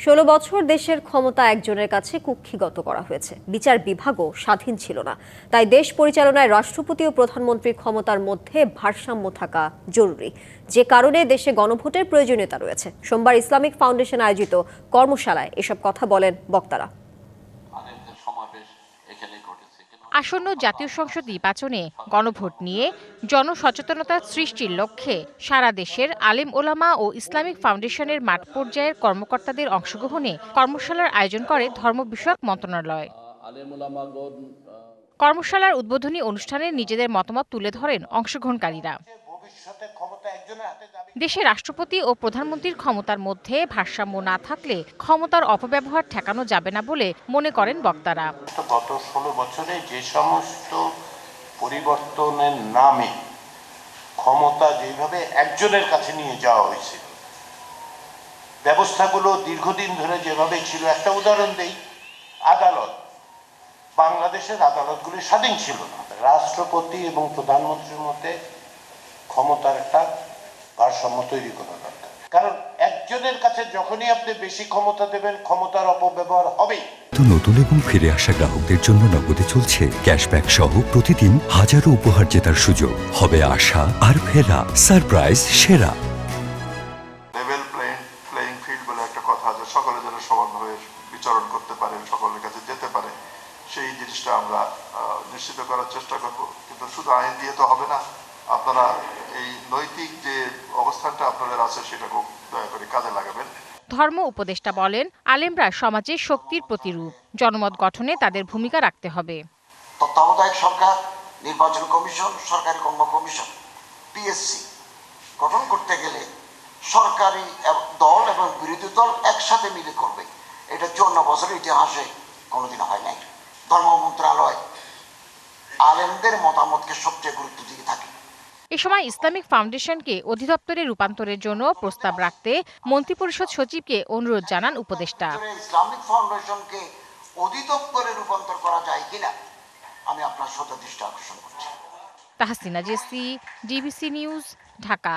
16 বছর দেশের ক্ষমতা একজনের কাছে কুক্ষিগত করা হয়েছে। বিচার বিভাগও স্বাধীন ছিল না। তাই দেশ পরিচালনায় রাষ্ট্রপতি ও প্রধানমন্ত্রীর ক্ষমতার মধ্যে ভারসাম্য থাকা জরুরি, যে কারণে দেশে গণভোটের প্রয়োজনীয়তা রয়েছে। সোমবার ইসলামিক ফাউন্ডেশন আয়োজিত কর্মশালায় এসব কথা বলেন বক্তারা। আসন্ন জাতীয় সংসদ নির্বাচনে গণভোট নিয়ে জনসচেতনতা সৃষ্টির লক্ষ্যে সারা দেশের আলেম ওলামা ও ইসলামিক ফাউন্ডেশনের মাঠ পর্যায়ের কর্মকর্তাদের অংশগ্রহণে কর্মশালার আয়োজন করে ধর্ম বিষয়ক মন্ত্রণালয়। কর্মশালার উদ্বোধনী অনুষ্ঠানে নিজেদের মতামত তুলে ধরেন অংশগ্রহণকারীরা। দেশে রাষ্ট্রপতি ও প্রধানমন্ত্রীর ক্ষমতার মধ্যে ভারসাম্য না থাকলে ক্ষমতার অপব্যবহার ঠেকানো যাবে না বলে মনে করেন বক্তারা। গত 16 বছরে যে সমস্ত পরিবর্তনের নামে ক্ষমতা যেভাবে একজনের কাছে নিয়ে যাওয়া হয়েছে, ব্যবস্থাগুলো দীর্ঘদিন ধরে যেভাবে ছিল, একটা উদাহরণ দেই, আদালত, বাংলাদেশের আদালতগুলি স্বাধীন ছিল না। রাষ্ট্রপতি এবং প্রধানমন্ত্রীর মধ্যে ক্ষমতার একটা ভারসাম্য তৈরি করা দরকার, কারণ একজনের কাছে যখনই আপনি বেশি ক্ষমতা দেবেন, ক্ষমতার অপব্যবহার হবেই। নতুন এবং ফিরে আসা গ্রাহকদের জন্য নগদে চলছে ক্যাশব্যাক সহ প্রতিদিন হাজারো উপহার জেতার সুযোগ। হবে আশা আর ফেরা, সারপ্রাইজ সেরা। লেভেল প্লেইং ফিল্ড বলে একটা কথা আছে, সকলে যেন সমানভাবে বিচরণ করতে পারে, সকলের কাছে যেতে পারে, সেই জিনিসটা আমরা নিশ্চিত করার চেষ্টা করব। কিন্তু শুধু আইন দিয়ে তো হবে না, আপনারা এই নৈতিক যে অবস্থানটা আপনাদের আছে সেটা খুব দয়া করে কাজে লাগাবেন। ধর্ম উপদেষ্টা বলেন, আলেমরা সমাজের শক্তির প্রতিরূপ, জনমত গঠনে তাদের ভূমিকা রাখতে হবে। তত্ত্বাবধায়ক সরকার, নির্বাচন কমিশন, সরকারি কর্ম কমিশন, পিএসসি গঠন করতে গেলে সরকারি দল এবং বিরোধী দল একসাথে মিলে করবে। এটা 54 বছরের ইতিহাসে কোনোদিন হয় নাই। ধর্ম মন্ত্রণালয় আলেমদের মতামতকে সবচেয়ে গুরুত্ব দিয়ে থাকে। এ সময় ইসলামিক ফাউন্ডেশনকে অধিদপ্তরে রূপান্তরের জন্য প্রস্তাব রাখতে মন্ত্রিপরিষদ সচিবকে অনুরোধ জানান উপদেষ্টা। ইসলামিক ফাউন্ডেশনকে অধিদপ্তরে রূপান্তর করা যায় কিনা আমি আপনার দৃষ্টি আকর্ষণ করছি। তাহসিনা জেসি, ডিবিসি নিউজ, ঢাকা।